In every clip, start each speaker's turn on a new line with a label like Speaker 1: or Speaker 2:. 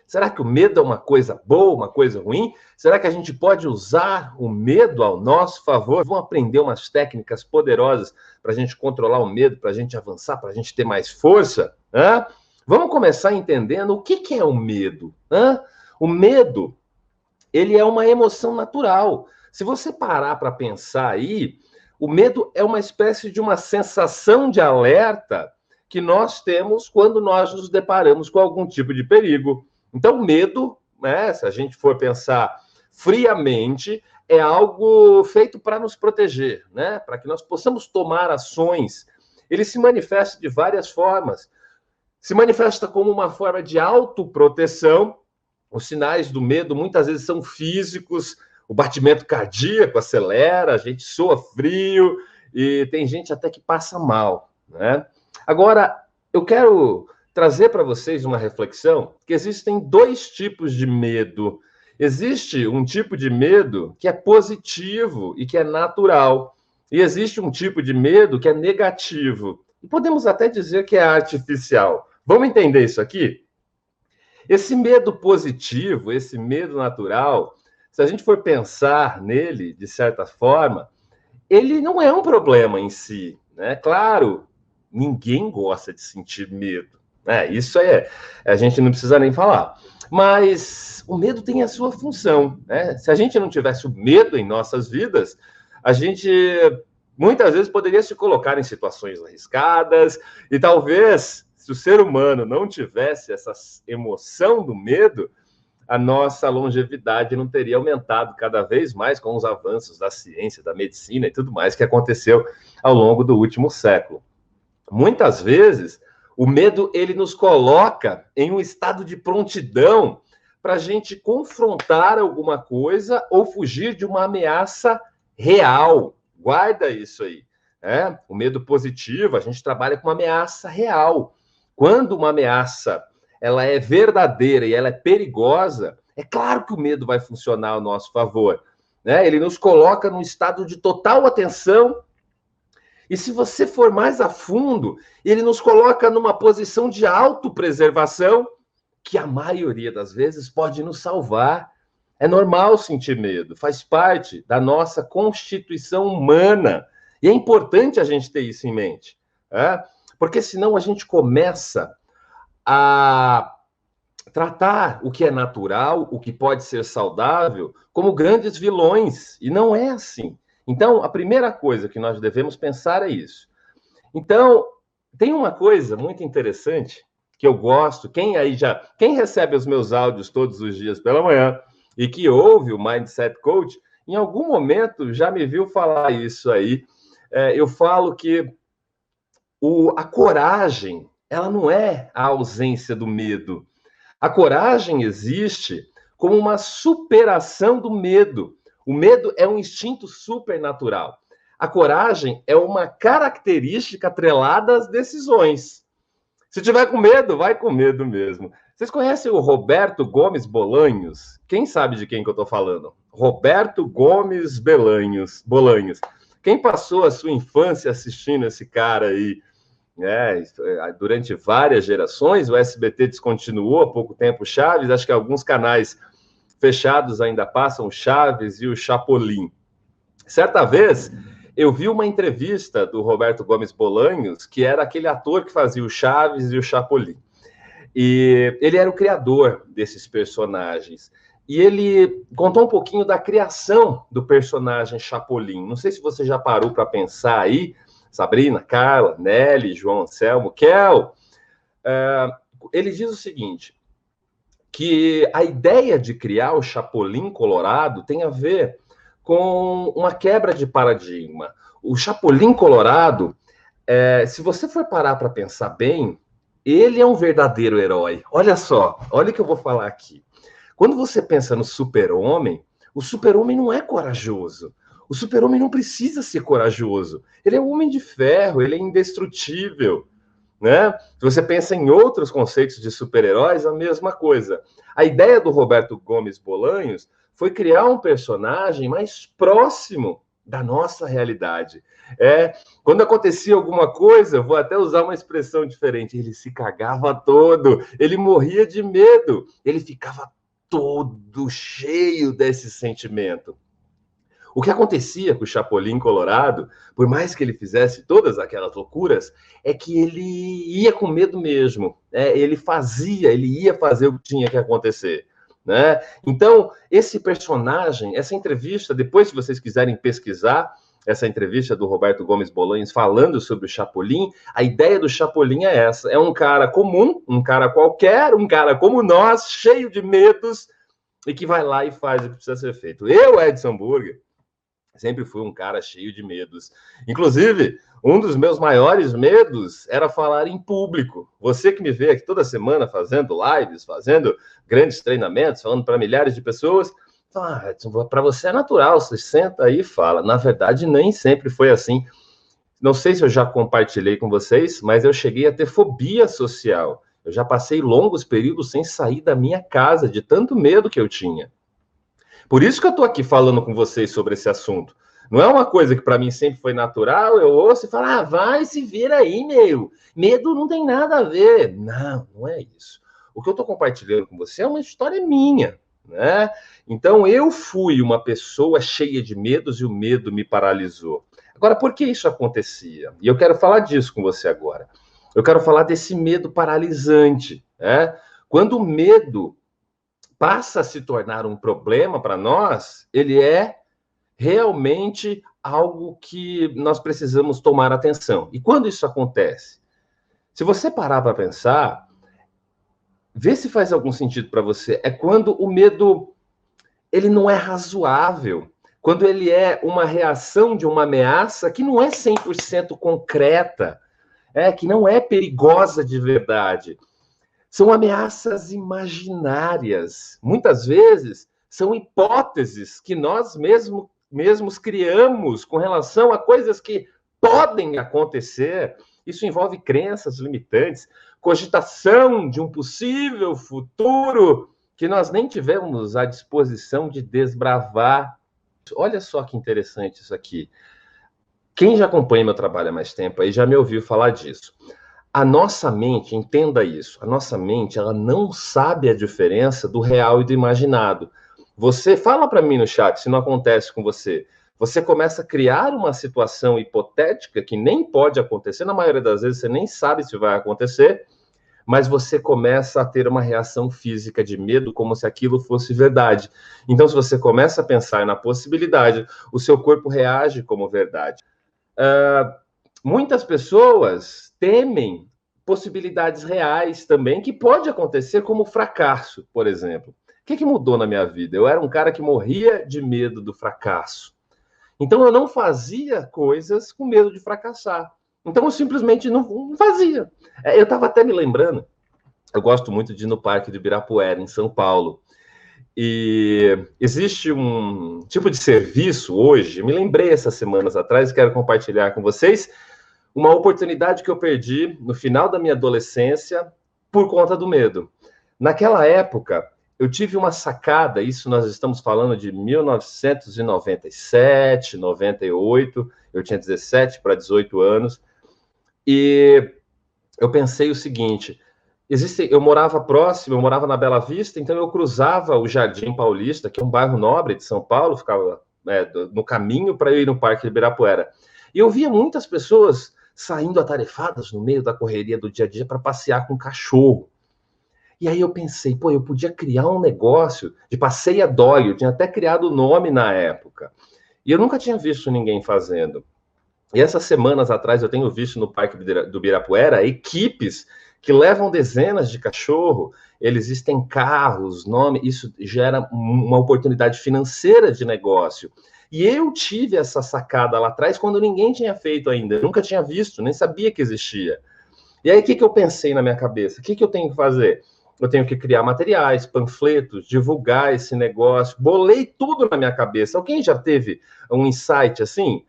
Speaker 1: Será que o medo é uma coisa boa, uma coisa ruim? Será que a gente pode usar o medo ao nosso favor? Vamos aprender umas técnicas poderosas para a gente controlar o medo, para a gente avançar, para a gente ter mais força? Hã? Vamos começar entendendo o que é o medo. Hã? O medo, ele é uma emoção natural. Se você parar para pensar aí, o medo é uma espécie de uma sensação de alerta que nós temos quando nós nos deparamos com algum tipo de perigo. Então, medo, né, se a gente for pensar friamente, é algo feito para nos proteger, né, para que nós possamos tomar ações. Ele se manifesta de várias formas. Se manifesta como uma forma de autoproteção. Os sinais do medo muitas vezes são físicos, o batimento cardíaco acelera, a gente soa frio e tem gente até que passa mal, né? Agora, eu quero trazer para vocês uma reflexão que existem dois tipos de medo. Existe um tipo de medo que é positivo e que é natural, e existe um tipo de medo que é negativo. E podemos até dizer que é artificial. Vamos entender isso aqui? Esse medo positivo, esse medo natural, se a gente for pensar nele, de certa forma, ele não é um problema em si, né? Claro, ninguém gosta de sentir medo, né? Isso a gente não precisa nem falar. Mas o medo tem a sua função, né? Se a gente não tivesse o medo em nossas vidas, a gente muitas vezes poderia se colocar em situações arriscadas e talvez, se o ser humano não tivesse essa emoção do medo, a nossa longevidade não teria aumentado cada vez mais com os avanços da ciência, da medicina e tudo mais que aconteceu ao longo do último século. Muitas vezes, o medo ele nos coloca em um estado de prontidão para a gente confrontar alguma coisa ou fugir de uma ameaça real. Guarda isso aí. O medo positivo, a gente trabalha com uma ameaça real. Quando uma ameaça ela é verdadeira e ela é perigosa, é claro que o medo vai funcionar ao nosso favor, né? Ele nos coloca num estado de total atenção. E se você for mais a fundo, ele nos coloca numa posição de autopreservação, que a maioria das vezes pode nos salvar. É normal sentir medo, faz parte da nossa constituição humana. E é importante a gente ter isso em mente, porque senão a gente começa a tratar o que é natural, o que pode ser saudável, como grandes vilões. E não é assim. Então, a primeira coisa que nós devemos pensar é isso. Então, tem uma coisa muito interessante que eu gosto. Quem recebe os meus áudios todos os dias pela manhã e que ouve o Mindset Coach, em algum momento já me viu falar isso aí. Eu falo que a coragem, ela não é a ausência do medo. A coragem existe como uma superação do medo. O medo é um instinto supernatural. A coragem é uma característica atrelada às decisões. Se tiver com medo, vai com medo mesmo. Vocês conhecem o Roberto Gomes Bolanhos? Quem sabe de quem que eu estou falando? Roberto Gomes Bolanhos. Quem passou a sua infância assistindo esse cara aí? Durante várias gerações, o SBT descontinuou há pouco tempo o Chaves, acho que alguns canais fechados ainda passam o Chaves e o Chapolin. Certa vez, eu vi uma entrevista do Roberto Gomes Bolanhos, que era aquele ator que fazia o Chaves e o Chapolin. E ele era o criador desses personagens. E ele contou um pouquinho da criação do personagem Chapolin. Não sei se você já parou para pensar aí, Sabrina, Carla, Nelly, João Anselmo, Kel. Ele diz o seguinte, que a ideia de criar o Chapolin Colorado tem a ver com uma quebra de paradigma. O Chapolin Colorado, se você for parar para pensar bem, ele é um verdadeiro herói. Olha só, olha o que eu vou falar aqui. Quando você pensa no super-homem, o super-homem não é corajoso. O super-homem não precisa ser corajoso. Ele é um homem de ferro, ele é indestrutível, né? Se você pensa em outros conceitos de super-heróis, a mesma coisa. A ideia do Roberto Gomes Bolanhos foi criar um personagem mais próximo da nossa realidade. Quando acontecia alguma coisa, eu vou até usar uma expressão diferente, ele se cagava todo, ele morria de medo, ele ficava todo cheio desse sentimento. O que acontecia com o Chapolin Colorado, por mais que ele fizesse todas aquelas loucuras, é que ele ia com medo mesmo. Ele ia fazer o que tinha que acontecer. Né? Então, esse personagem, essa entrevista, depois se vocês quiserem pesquisar, essa entrevista do Roberto Gomes Bolanhos falando sobre o Chapolin, a ideia do Chapolin é essa, é um cara comum, um cara qualquer, um cara como nós, cheio de medos, e que vai lá e faz o que precisa ser feito. Eu, Edson Burger, sempre fui um cara cheio de medos. Inclusive, um dos meus maiores medos era falar em público. Você que me vê aqui toda semana fazendo lives, fazendo grandes treinamentos, falando para milhares de pessoas, para você é natural, você senta aí e fala. Na verdade, nem sempre foi assim. Não sei se eu já compartilhei com vocês, mas eu cheguei a ter fobia social. Eu já passei longos períodos sem sair da minha casa, de tanto medo que eu tinha. Por isso que eu estou aqui falando com vocês sobre esse assunto. Não é uma coisa que para mim sempre foi natural, eu ouço e falo, vai se vira aí, meu. Medo não tem nada a ver. Não, não é isso. O que eu estou compartilhando com você é uma história minha, né? Então, eu fui uma pessoa cheia de medos e o medo me paralisou. Agora, por que isso acontecia? E eu quero falar disso com você agora. Eu quero falar desse medo paralisante, né? Quando o medo passa a se tornar um problema para nós, ele é realmente algo que nós precisamos tomar atenção. E quando isso acontece? Se você parar para pensar, vê se faz algum sentido para você. É quando o medo ele não é razoável, quando ele é uma reação de uma ameaça que não é 100% concreta, que não é perigosa de verdade. São ameaças imaginárias. Muitas vezes são hipóteses que nós mesmos criamos com relação a coisas que podem acontecer. Isso envolve crenças limitantes, cogitação de um possível futuro que nós nem tivemos a disposição de desbravar. Olha só que interessante isso aqui. Quem já acompanha meu trabalho há mais tempo aí já me ouviu falar disso. A nossa mente, entenda isso, a nossa mente, ela não sabe a diferença do real e do imaginado. Você, fala para mim no chat se não acontece com você. Você começa a criar uma situação hipotética que nem pode acontecer, na maioria das vezes você nem sabe se vai acontecer, mas você começa a ter uma reação física de medo como se aquilo fosse verdade. Então, se você começa a pensar na possibilidade, o seu corpo reage como verdade. Muitas pessoas temem possibilidades reais também, que pode acontecer como fracasso, por exemplo. O que mudou na minha vida? Eu era um cara que morria de medo do fracasso. Então, eu não fazia coisas com medo de fracassar. Então, eu simplesmente não fazia. Eu estava até me lembrando, eu gosto muito de ir no Parque de Ibirapuera, em São Paulo. E existe um tipo de serviço hoje, me lembrei essas semanas atrás, quero compartilhar com vocês, uma oportunidade que eu perdi no final da minha adolescência por conta do medo. Naquela época, eu tive uma sacada, isso nós estamos falando de 1997, 98, eu tinha 17 para 18 anos, e eu pensei o seguinte, eu morava próximo, eu morava na Bela Vista, então eu cruzava o Jardim Paulista, que é um bairro nobre de São Paulo, ficava no caminho para eu ir no Parque de Ibirapuera. E eu via muitas pessoas saindo atarefadas no meio da correria do dia a dia para passear com cachorro. E aí eu pensei, eu podia criar um negócio de passeia dog, eu tinha até criado o nome na época. E eu nunca tinha visto ninguém fazendo. E essas semanas atrás eu tenho visto no Parque do Ibirapuera equipes que levam dezenas de cachorro, eles têm carros, nome, isso gera uma oportunidade financeira de negócio. E eu tive essa sacada lá atrás quando ninguém tinha feito ainda, eu nunca tinha visto, nem sabia que existia. E aí o que eu pensei na minha cabeça? O que eu tenho que fazer? Eu tenho que criar materiais, panfletos, divulgar esse negócio, bolei tudo na minha cabeça. Alguém já teve um insight assim?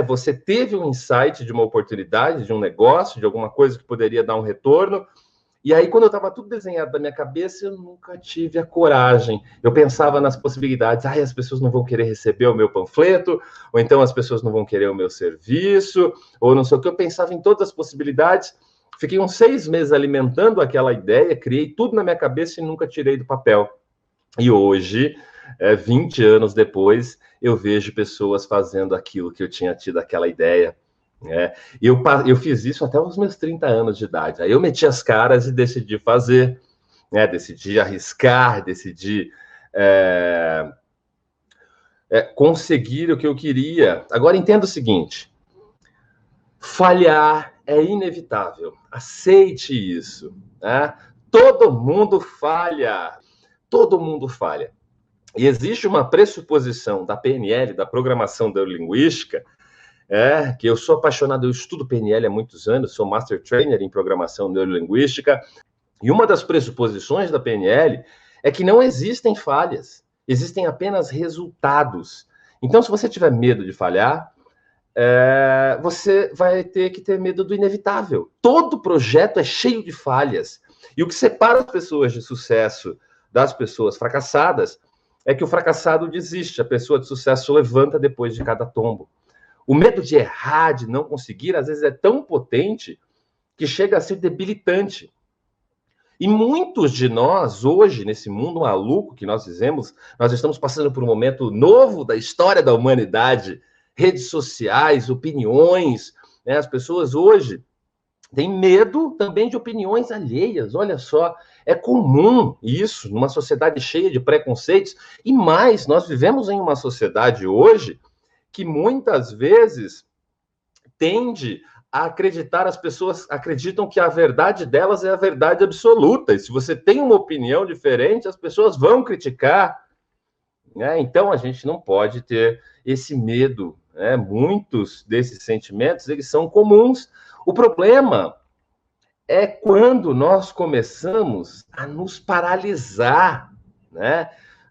Speaker 1: Você teve um insight de uma oportunidade, de um negócio, de alguma coisa que poderia dar um retorno, E aí, quando eu estava tudo desenhado na minha cabeça, eu nunca tive a coragem. Eu pensava nas possibilidades. As pessoas não vão querer receber o meu panfleto, ou então as pessoas não vão querer o meu serviço, ou não sei o que. Eu pensava em todas as possibilidades. Fiquei uns 6 meses alimentando aquela ideia, criei tudo na minha cabeça e nunca tirei do papel. E hoje, 20 anos depois, eu vejo pessoas fazendo aquilo que eu tinha tido aquela ideia. Eu fiz isso até os meus 30 anos de idade. Aí eu meti as caras e decidi fazer, decidi arriscar, decidi conseguir o que eu queria. Agora entenda o seguinte: falhar é inevitável. Aceite isso. Né? Todo mundo falha. Todo mundo falha. E existe uma pressuposição da PNL, da programação neurolinguística, que eu sou apaixonado, eu estudo PNL há muitos anos, sou Master Trainer em programação neurolinguística, e uma das pressuposições da PNL é que não existem falhas, existem apenas resultados. Então, se você tiver medo de falhar, você vai ter que ter medo do inevitável. Todo projeto é cheio de falhas. E o que separa as pessoas de sucesso das pessoas fracassadas é que o fracassado desiste, a pessoa de sucesso levanta depois de cada tombo. O medo de errar, de não conseguir, às vezes é tão potente que chega a ser debilitante. E muitos de nós, hoje, nesse mundo maluco que nós vivemos, nós estamos passando por um momento novo da história da humanidade, redes sociais, opiniões, as pessoas hoje têm medo também de opiniões alheias, olha só, é comum isso numa sociedade cheia de preconceitos, e mais, nós vivemos em uma sociedade hoje que muitas vezes tende a acreditar, as pessoas acreditam que a verdade delas é a verdade absoluta, e se você tem uma opinião diferente, as pessoas vão criticar, Então a gente não pode ter esse medo, Muitos desses sentimentos, eles são comuns. O problema é quando nós começamos a nos paralisar,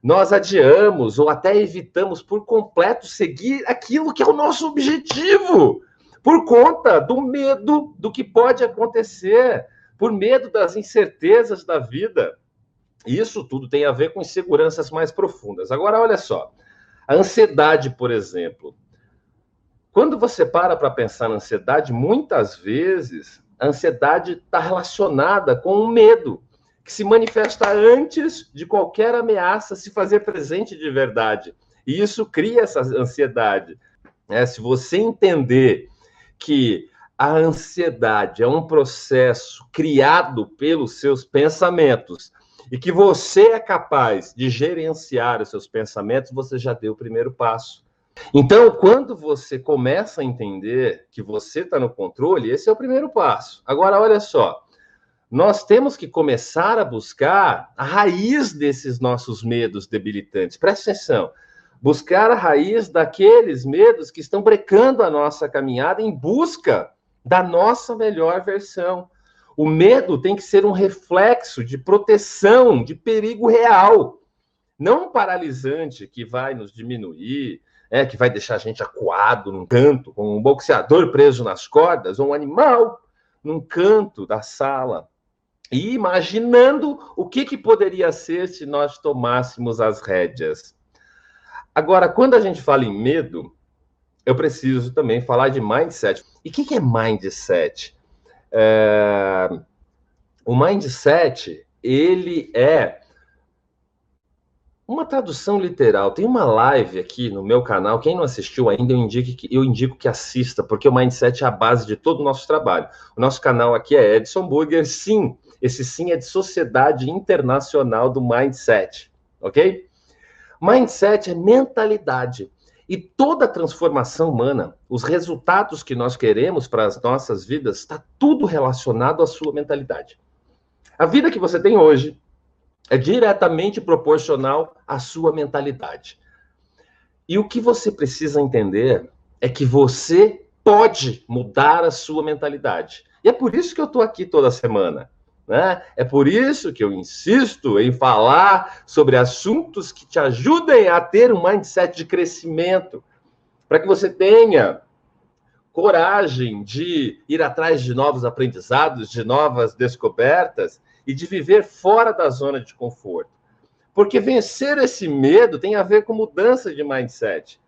Speaker 1: Nós adiamos ou até evitamos por completo seguir aquilo que é o nosso objetivo, por conta do medo do que pode acontecer, por medo das incertezas da vida. Isso tudo tem a ver com inseguranças mais profundas. Agora, olha só, a ansiedade, por exemplo. Quando você para pensar na ansiedade, muitas vezes a ansiedade está relacionada com o medo, que se manifesta antes de qualquer ameaça se fazer presente de verdade. E isso cria essa ansiedade. Se você entender que a ansiedade é um processo criado pelos seus pensamentos e que você é capaz de gerenciar os seus pensamentos, você já deu o primeiro passo. Então, quando você começa a entender que você está no controle, esse é o primeiro passo. Agora, olha só, nós temos que começar a buscar a raiz desses nossos medos debilitantes. Presta atenção. Buscar a raiz daqueles medos que estão brecando a nossa caminhada em busca da nossa melhor versão. O medo tem que ser um reflexo de proteção, de perigo real, não um paralisante que vai nos diminuir, que vai deixar a gente acuado num canto, como um boxeador preso nas cordas, ou um animal num canto da sala, e imaginando o que poderia ser se nós tomássemos as rédeas. Agora, quando a gente fala em medo, eu preciso também falar de mindset. E o que é mindset? O mindset, ele é uma tradução literal. Tem uma live aqui no meu canal, quem não assistiu ainda, eu indico que assista, porque o mindset é a base de todo o nosso trabalho. O nosso canal aqui é Edson Burger, sim, esse sim é de Sociedade Internacional do Mindset, ok? Mindset é mentalidade. E toda a transformação humana, os resultados que nós queremos para as nossas vidas, está tudo relacionado à sua mentalidade. A vida que você tem hoje é diretamente proporcional à sua mentalidade. E o que você precisa entender é que você pode mudar a sua mentalidade. E é por isso que eu estou aqui toda semana. É por isso que eu insisto em falar sobre assuntos que te ajudem a ter um mindset de crescimento, para que você tenha coragem de ir atrás de novos aprendizados, de novas descobertas e de viver fora da zona de conforto. Porque vencer esse medo tem a ver com mudança de mindset.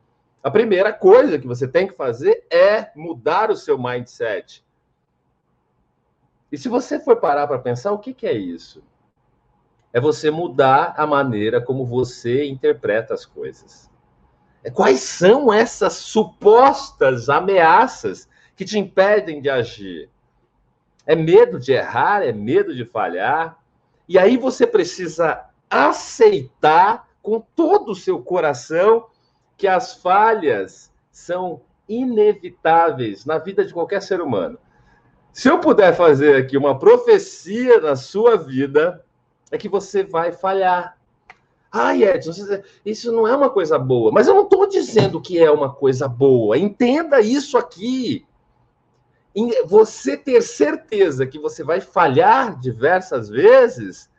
Speaker 1: A primeira coisa que você tem que fazer é mudar o seu mindset. E se você for parar para pensar, o que é isso? É você mudar a maneira como você interpreta as coisas. Quais são essas supostas ameaças que te impedem de agir? É medo de errar? É medo de falhar? E aí você precisa aceitar com todo o seu coração que as falhas são inevitáveis na vida de qualquer ser humano. Se eu puder fazer aqui uma profecia na sua vida, é que você vai falhar. Ai, Edson, isso não é uma coisa boa. Mas eu não estou dizendo que é uma coisa boa. Entenda isso aqui. Você ter certeza que você vai falhar diversas vezes,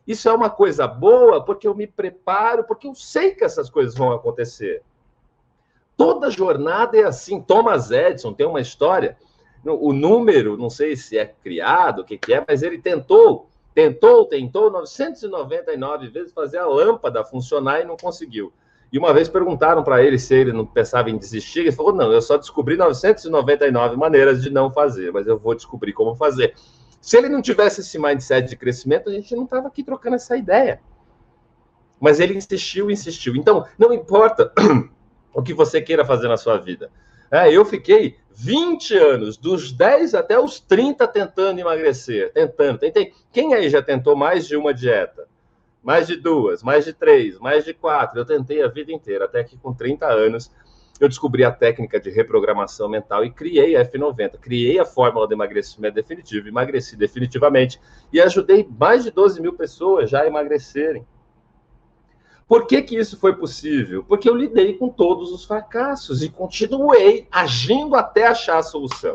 Speaker 1: isso é uma coisa boa, porque eu me preparo, porque eu sei que essas coisas vão acontecer. Toda jornada é assim. Thomas Edison tem uma história. O número, não sei se é criado, o que é, mas ele tentou 999 vezes fazer a lâmpada funcionar e não conseguiu. E uma vez perguntaram para ele se ele não pensava em desistir, ele falou, não, eu só descobri 999 maneiras de não fazer, mas eu vou descobrir como fazer. Se ele não tivesse esse mindset de crescimento, a gente não estava aqui trocando essa ideia. Mas ele insistiu. Então, não importa o que você queira fazer na sua vida. Eu fiquei 20 anos, dos 10 até os 30, tentando emagrecer. Tentei. Quem aí já tentou mais de uma dieta? Mais de 2, mais de 3, mais de 4. Eu tentei a vida inteira, até que com 30 anos eu descobri a técnica de reprogramação mental e criei a F90. Criei a fórmula de emagrecimento definitivo, emagreci definitivamente e ajudei mais de 12 mil pessoas já a emagrecerem. Por que isso foi possível? Porque eu lidei com todos os fracassos e continuei agindo até achar a solução.